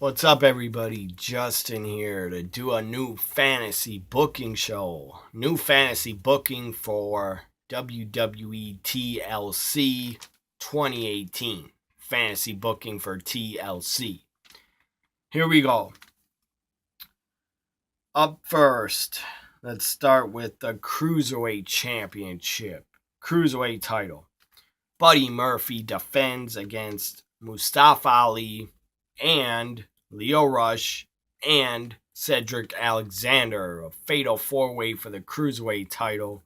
What's up, everybody? Justin here to do a new fantasy booking show. New fantasy booking for WWE TLC 2018. Fantasy booking for TLC. Here we go. Up first, let's start with the Cruiserweight Championship. Cruiserweight title. Buddy Murphy defends against Mustafa Ali and Leo Rush and Cedric Alexander. A fatal four-way for the Cruiserweight title.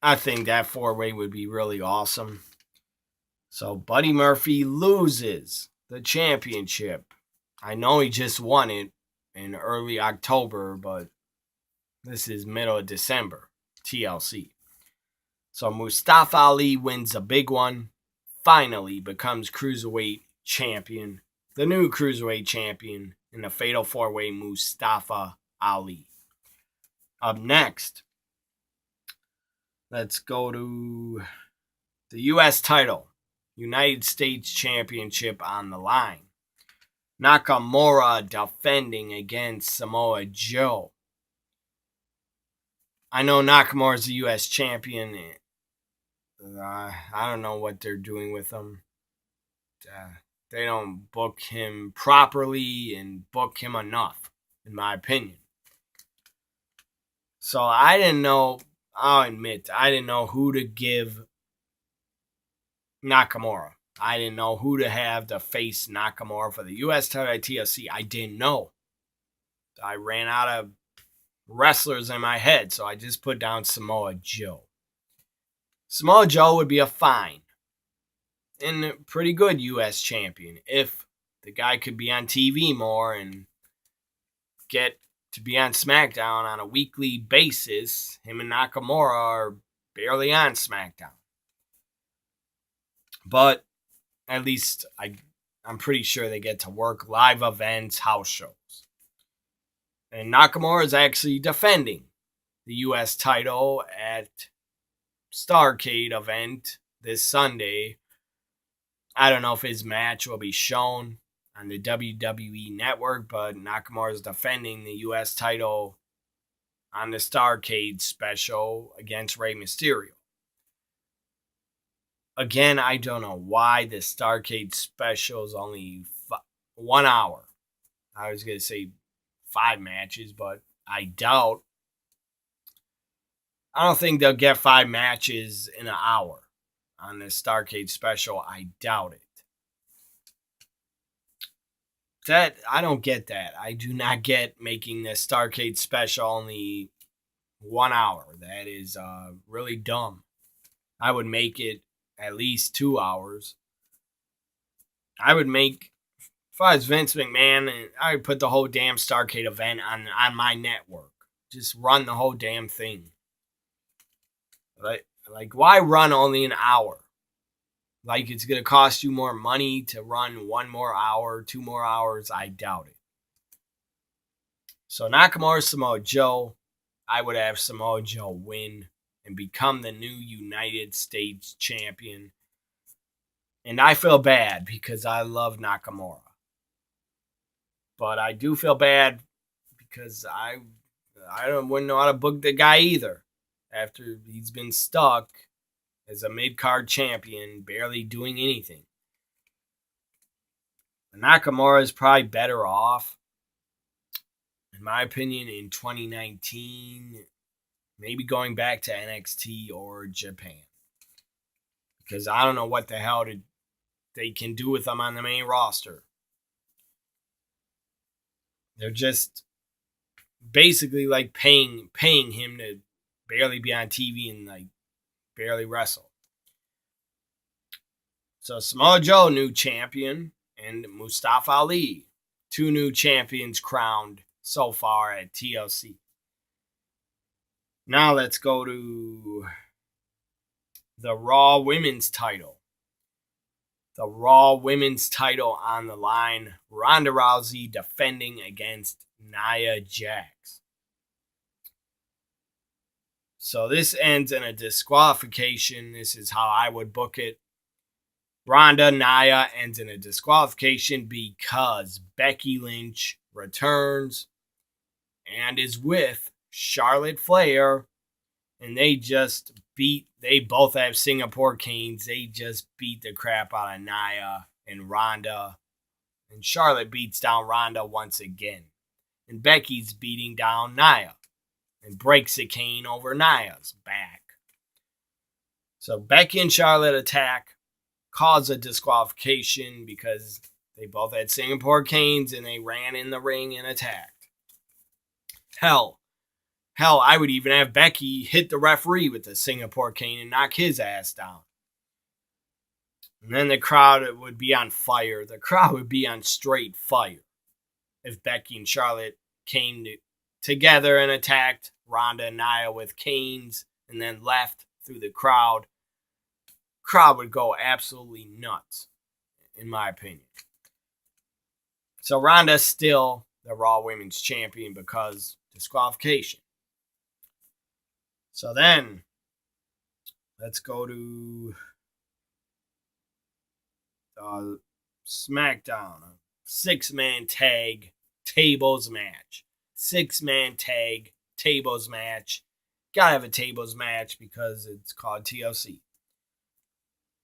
I think that four-way would be really awesome. So Buddy Murphy loses the championship. I know he just won it in early October, but this is middle of December, TLC. So Mustafa Ali wins a big one, finally becomes Cruiserweight champion, the new Cruiserweight champion in the Fatal 4-Way, Mustafa Ali. Up next, let's go to the U.S. title, United States Championship on the line. Nakamura defending against Samoa Joe. I know Nakamura's the U.S. champion. I don't know what they're doing with him. They don't book him properly and book him enough, in my opinion. So I didn't know, I'll admit, I didn't know who to give Nakamura. I didn't know who to have to face Nakamura for the U.S. title at TLC. I didn't know. I ran out of wrestlers in my head, so I just put down Samoa Joe. Samoa Joe would be a fine and a pretty good U.S. champion if the guy could be on TV more and get to be on SmackDown on a weekly basis. Him and Nakamura are barely on SmackDown. But at least I'm pretty sure they get to work live events, house shows. And Nakamura is actually defending the U.S. title at Starrcade event this Sunday. I don't know if his match will be shown on the WWE network, but Nakamura is defending the U.S. title on the Starrcade special against Rey Mysterio. Again, I don't know why the Starrcade special is only 1 hour. I was going to say 5 matches, but I doubt. I don't think they'll get 5 matches in an hour on the Starrcade special. I doubt it. I don't get that. I do not get making the Starrcade special only 1 hour. That is really dumb. I would make it at least 2 hours. I would make, if I was Vince McMahon, I would put the whole damn Starrcade event on my network. Just run the whole damn thing. Like, why run only an hour? Like, it's going to cost you more money to run 1 more hour, 2 more hours? I doubt it. So Nakamura, Samoa Joe, I would have Samoa Joe win and become the new United States champion. And I feel bad because I love Nakamura. But I do feel bad because I wouldn't know how to book the guy either. After he's been stuck as a mid-card champion, barely doing anything. Nakamura is probably better off, in my opinion, in 2019, maybe going back to NXT or Japan. Because I don't know what the hell they can do with him on the main roster. They're just basically like paying him to barely be on TV and like barely wrestle. So Samoa Joe, new champion, and Mustafa Ali, 2 new champions crowned so far at TLC. Now let's go to the Raw Women's title. The Raw Women's title on the line. Ronda Rousey defending against Nia Jax. So this ends in a disqualification. This is how I would book it. Ronda Nia ends in a disqualification because Becky Lynch returns and is with Charlotte Flair, and they both have Singapore canes. They just beat the crap out of Nia and Ronda, and Charlotte beats down Ronda once again. And Becky's beating down Nia and breaks a cane over Nia's back. So Becky and Charlotte attack, cause a disqualification because they both had Singapore canes and they ran in the ring and attacked. Hell, I would even have Becky hit the referee with the Singapore cane and knock his ass down. And then the crowd would be on fire. The crowd would be on straight fire if Becky and Charlotte came together and attacked Ronda and Nia with canes and then left through the crowd. Crowd would go absolutely nuts, in my opinion. So Ronda's still the Raw Women's Champion because disqualification. So then, let's go to SmackDown. A 6-man tag tables match. 6-man tag tables match. Gotta have a tables match because it's called TLC.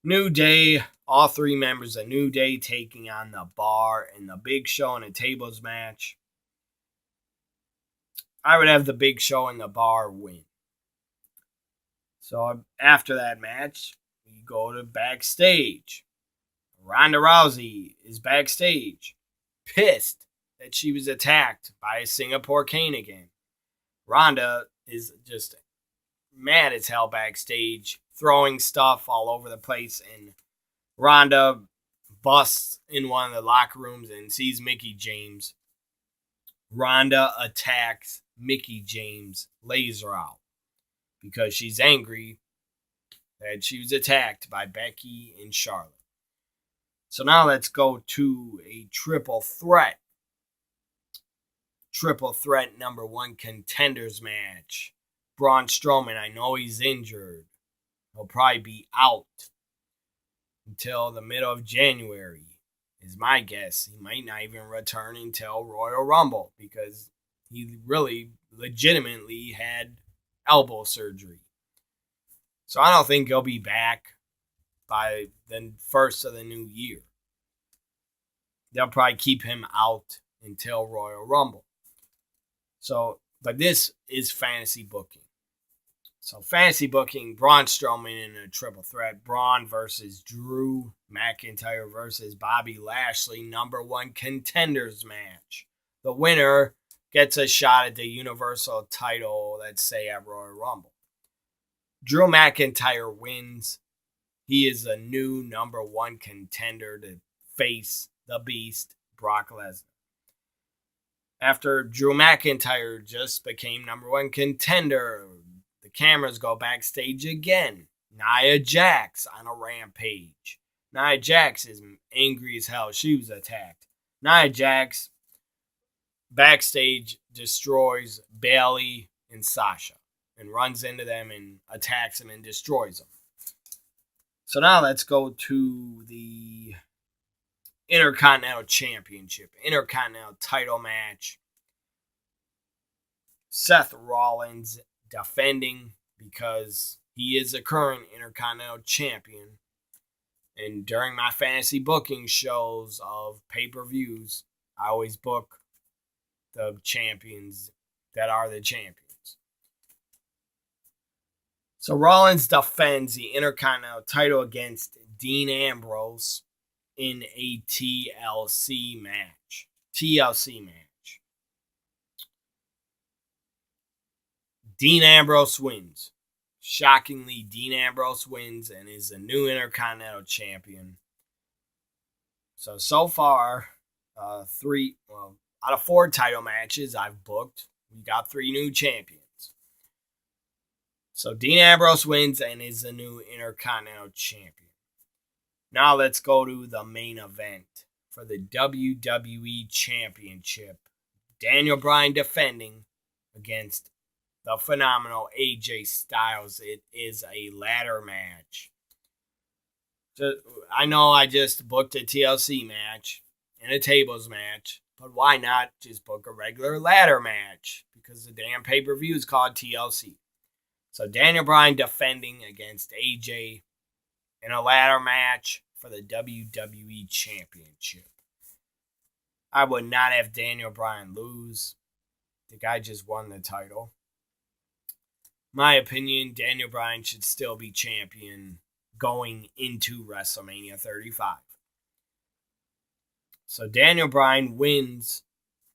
New Day, all 3 members of New Day taking on the Bar and the Big Show in a tables match. I would have the Big Show and the Bar win. So after that match, we go to backstage. Ronda Rousey is backstage, pissed that she was attacked by a Singapore cane again. Ronda is just mad as hell backstage, throwing stuff all over the place, and Ronda busts in one of the locker rooms and sees Mickie James. Ronda attacks Mickie James, lays her out because she's angry that she was attacked by Becky and Charlotte. So now let's go to a triple threat. Triple threat number 1 contenders match. Braun Strowman, I know he's injured. He'll probably be out until the middle of January, is my guess. He might not even return until Royal Rumble because he really legitimately had elbow surgery. So I don't think he'll be back by the first of the new year. They'll probably keep him out until Royal Rumble. So, but this is fantasy booking. So fantasy booking, Braun Strowman in a triple threat. Braun versus Drew McIntyre versus Bobby Lashley, number 1 contenders match. The winner gets a shot at the Universal title, let's say at Royal Rumble. Drew McIntyre wins. He is a new number 1 contender to face the Beast, Brock Lesnar. After Drew McIntyre just became number 1 contender, the cameras go backstage again. Nia Jax on a rampage. Nia Jax is angry as hell. She was attacked. Nia Jax backstage destroys Bayley and Sasha and runs into them and attacks them and destroys them. So now let's go to the Intercontinental Championship, Intercontinental title match. Seth Rollins defending because he is a current Intercontinental Champion. And during my fantasy booking shows of pay-per-views, I always book the champions that are the champions. So Rollins defends the Intercontinental title against Dean Ambrose in a TLC match. Dean Ambrose wins. Shockingly, Dean Ambrose wins and is the new Intercontinental Champion. So far, out of 4 title matches I've booked, we got 3 new champions. So Dean Ambrose wins and is the new Intercontinental Champion. Now let's go to the main event for the WWE Championship. Daniel Bryan defending against the phenomenal AJ Styles. It is a ladder match. I know I just booked a TLC match and a tables match, but why not just book a regular ladder match? Because the damn pay-per-view is called TLC. So Daniel Bryan defending against AJ in a ladder match for the WWE Championship. I would not have Daniel Bryan lose. The guy just won the title. My opinion, Daniel Bryan should still be champion going into WrestleMania 35. So Daniel Bryan wins,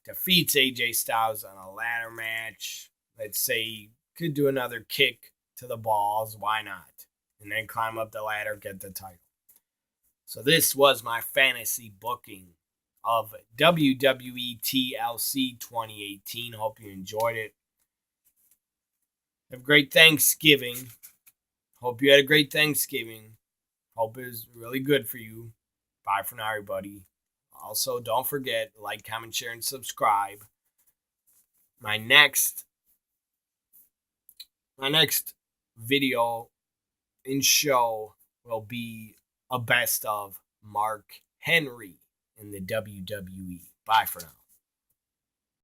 defeats AJ Styles on a ladder match. Let's say he could do another kick to the balls. Why not? And then climb up the ladder, get the title. So this was my fantasy booking of WWE TLC 2018. Hope you enjoyed it. Have a great Thanksgiving. Hope you had a great Thanksgiving. Hope it was really good for you. Bye for now, everybody. Also, don't forget, like, comment, share, and subscribe. My next video and show will be a best of Mark Henry in the WWE. Bye for now.